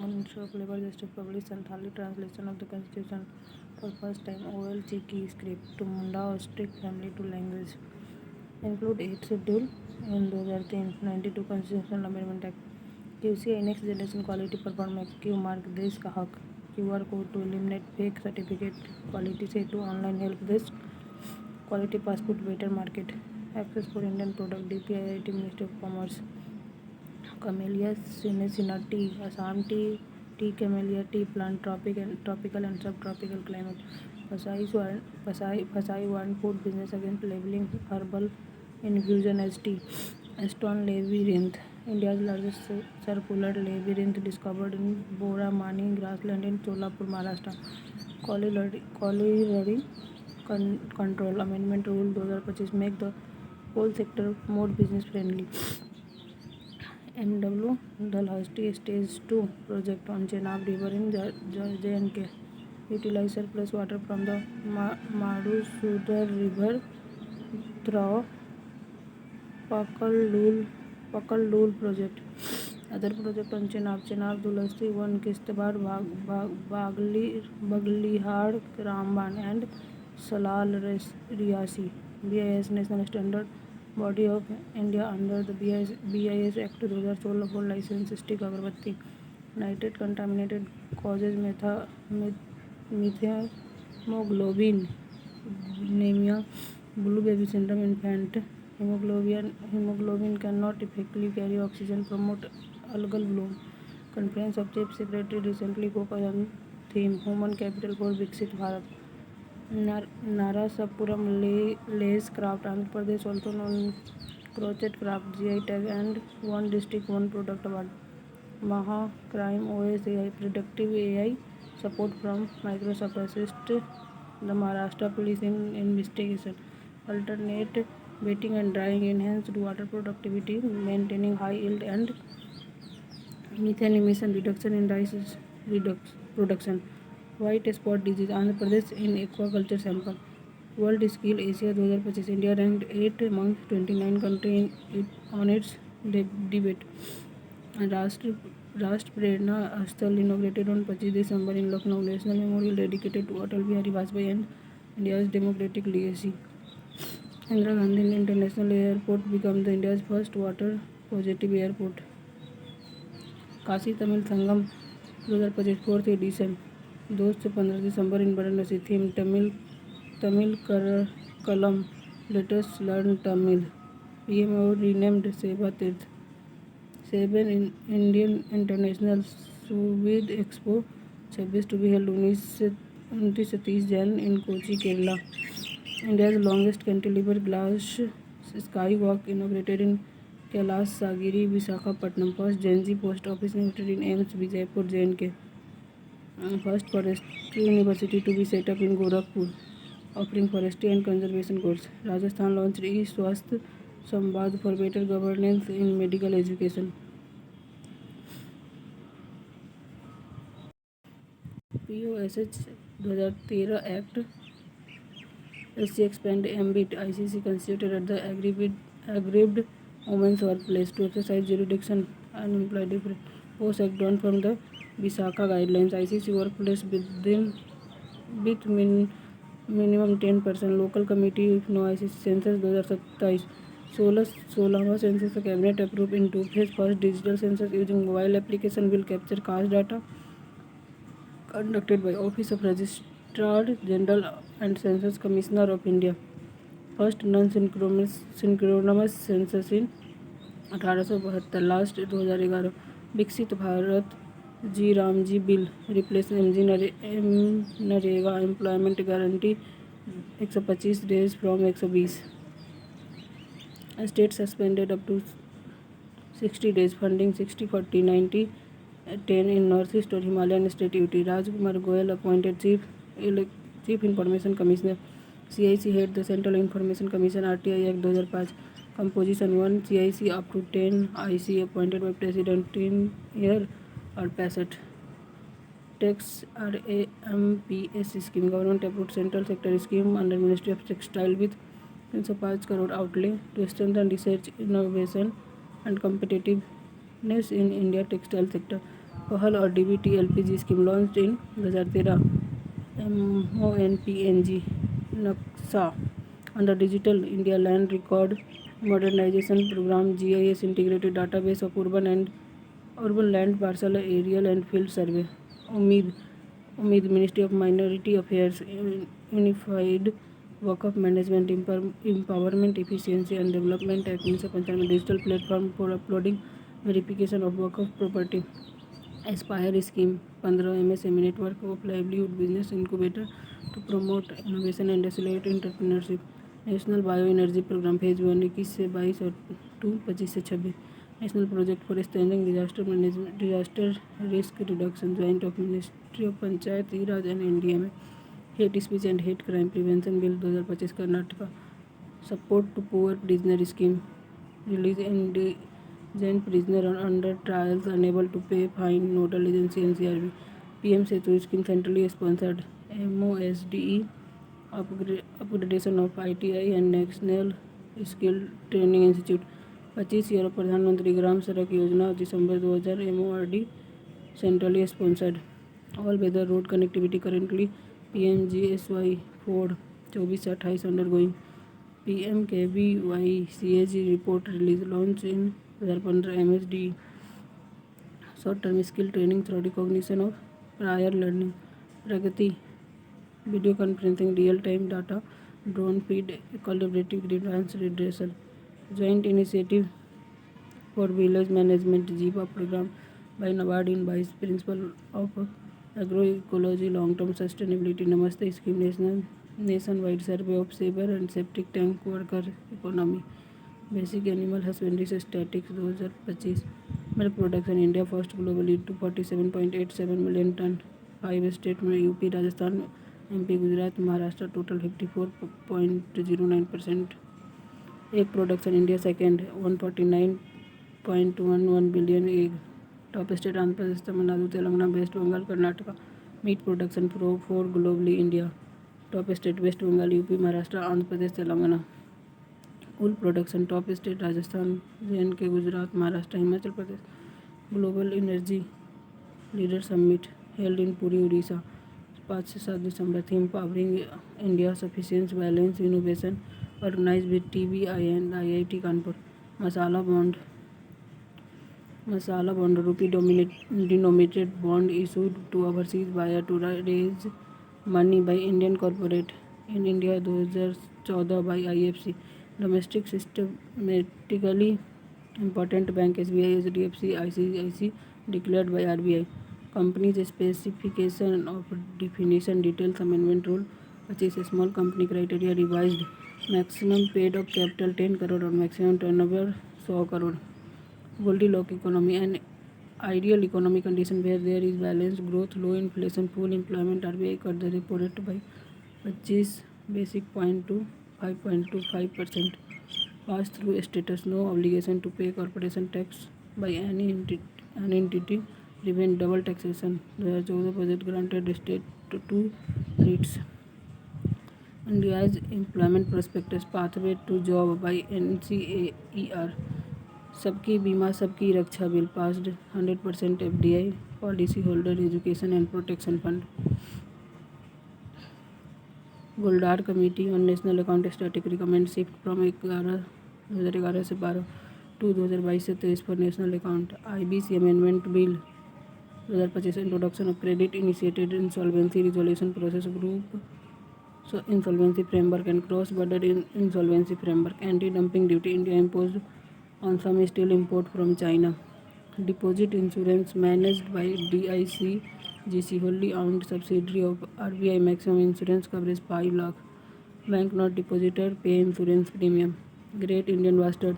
On Labor Justice published Santhali translation of the Constitution for first time. OLC key script to Munda strict family to language. Include 8 schedule in 2003 92 Constitutional Amendment Act. QCI Next Generation Quality Performance Q Mark देश का हक. QR code to eliminate fake certificate. Quality से to online help desk. Quality passport better market. Access for Indian product. DPIIT Ministry of Commerce. Camellia senescens tea, Assam tea camellia tea plant tropical and subtropical climate. Fasai warned food business against labeling herbal infusion as tea. Stone labyrinth, India's largest circular labyrinth discovered in Boramani grassland in Solapur, Maharashtra. Colliery control amendment rule 2025 make the whole sector more business friendly. MW Dalhousie Stage 2 project on Chenab River in J&K. Utilize surplus water from the Madhusudar River through Pakaldul project. Other project on Chenab Dulhasti 1 Kistbar Baglihar Ramban and Salal Riasi. BIS National Standard Body of India under the BIS Act 2016 for license stick agarbatti. Nitrate contaminated causes methemoglobin anemia, blue baby syndrome, infant hemoglobin cannot effectively carry oxygen, promote algal bloom. Conference of Chief Secretary recently focused on theme Human Capital for Viksit Bharat. Narasapuram lace craft, Andhra Pradesh, also known crochet craft, GI tag and one district one product award. Maha Crime OS AI predictive AI support from Microsoft assist the Maharashtra police in investigation. Alternate wetting and drying enhanced water productivity, maintaining high yield and methane emission reduction in rice production. White spot disease, Andhra Pradesh in aquaculture sample. World Skill Asia 2025, India ranked 8 among 29 countries on its debate. राष्ट्र प्रेरणा स्थल inaugurated on 25 December in Lucknow. National Memorial dedicated to Atal Bihari Vajpayee and India's democratic legacy. Indira Gandhi International Airport became the India's first water positive airport. Kashi Tamil Sangam 2025 4th edition 2 से 15 December in Varanasi. Theme Tamil Kalam latest learn Tamil. PM और renamed Seva Teerth. 7 Indian international seafood expo 26 to be held 29 से 30 Jan in Kochi Kerala. India's longest cantilever glass sky walk inaugurated in Kailasagiri Visakhapatnam. First Gen Z post office inaugurated in AIIMS Vijaypur JNK. First forestry university to be set up in Gorakhpur, offering forestry and conservation course. Rajasthan launched e-Swasth Samvad for better governance in medical education. POSH 2013 Act SC expand ambit. ICC constituted at the aggrieved women's workplace to exercise jurisdiction unemployed post act drawn from the Visakha guidelines. ICC workplace with minimum 10%. Local committee no ICC census 2027. 16वां census cabinet approve in 2 phase. First digital census using mobile application will capture caste data conducted by Office of Registrar General and Census Commissioner of India. First non-synchronous census in 1872. Last 2011. Viksit Bharat G Ramji bill replace MG NREGA employment guarantee 125 days from 120. State suspended up to 60 days funding 60-40-90 10 in Northeast or Himalayan state UT. Rajkumar Goyal appointed Chief Information Commissioner. CIC head the Central Information Commission. RTI Act 2005. Composition 1 CIC up to 10 IC appointed by President in year or passed. Tax RAMPS scheme. Government approved central sector scheme under Ministry of Textile with 305 crore outlay to strengthen research, innovation and competitiveness in India textile sector. पहल और DBT LPG scheme launch in 2013. MONPNG नक्शा under Digital India Land Record Modernization Program GIS Integrated Database of Urban Land Parcel Aerial and Field Survey. उम्मीद Ministry of Minority Affairs Unified Waqf Management Empowerment Efficiency and Development Act 1995 digital platform for uploading verification of Waqf property. Aspire scheme 15 MSME network of livelihood business incubator to promote innovation and accelerate entrepreneurship. National bio energy programme phase 1 21 से 22 और 25 से 26. National project for standing disaster risk reduction joint of ministry of Panchayati Raj and NDA में. Hate speech and hate crime prevention bill 2025 Karnataka. Support to poor prisoner scheme release indigent prisoner under trials enable to pay fine. Nodal agency NCRB. PM Setu scheme centrally sponsored. MOSDE upgradation of ITI and national skill training institute. 25 year Pradhan Mantri Gram Sadak Yojana December 2000. MORD centrally sponsored. All weather road connectivity currently PMGSY 4 24 से 28 undergoing. PMKVY CAG report release launch in 2015. MSDE short term skill training through recognition of prior learning. Pragati video conferencing real time data drone feed collaborative grievance redressal. Joint initiative for village management जीपा programme by NABARD in wise principle of agro ecology long term sustainability. Namaste scheme nationwide survey of sewer and septic tank worker economy. Basic animal husbandry statistics 2025. Milk production India first globally to 47.87 million tonne. 5 state में UP Rajasthan MP Gujarat Maharashtra total 54.09%. Egg production India second 149.11 billion egg. Top state Andhra Pradesh Tamil Nadu Telangana West Bengal Karnataka. Meat production four globally India. Top state West Bengal UP Maharashtra Andhra Pradesh Telangana. Wool production top state Rajasthan JNK Gujarat Maharashtra Himachal Pradesh. Global energy leader summit held in Puri Orissa 5 से 7 December. Theme powering India sufficient balance innovation organise with TBI and IIT Kanpur. Masala bond rupee denominated bond issued to overseas buyer to raise money by Indian corporate in India 2014 by IFC. Domestic systematically important bank SBI HDFC ICICI declared by RBI. Companies specification of definition details amendment rule 25. Small company criteria revised. Maximum paid of capital 10 crore और maximum turnover 100 crore. Goldilocks economy an ideal economic condition where there is balanced growth, low inflation, full employment. RBI cut the repo rate by 25 basic point to 5.25%. Pass through status no obligation to pay corporation tax by any entity. Prevent double taxation. 2014 budget granted state to 2 REITs. India's employment prospectus pathway to job by NCAER. Sabki Bima Sabki Raksha bill passed. 100% FDI policy holder education and protection fund. Goldar committee on national account statistic recommend shift from 2011 से 12 to 2022 से 23 for national account. IBC amendment bill 2025 introduction of credit initiated insolvency resolution process group insolvency framework and cross border insolvency framework. Anti dumping duty India imposed on some steel import from China. Deposit insurance managed by DICGC wholly owned subsidiary of RBI. Maximum insurance coverage 5 lakh. Banknote depositor pay insurance premium. Great Indian Bustard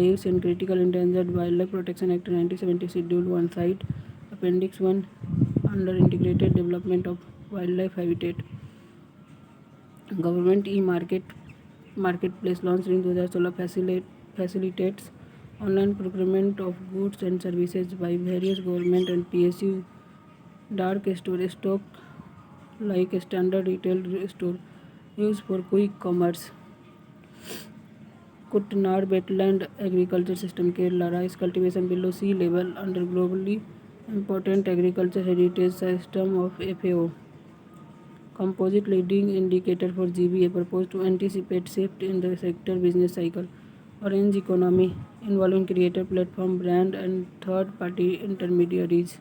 IUCN and Critical Endangered Wildlife Protection Act 1970 Schedule 1 Site Appendix 1 under Integrated Development of Wildlife Habitat. Government marketplace launched in 2016 facilitates online procurement of goods and services by various government and PSU. Dark store stock like a standard retail store used for quick commerce. Kuttanad wetland agriculture system Kerala. Rice cultivation below sea level under globally Important agriculture heritage system of FAO. Composite leading indicator for GBA proposed to anticipate shift in the sector business cycle. Orange economy involving creator platform brand and third party intermediaries.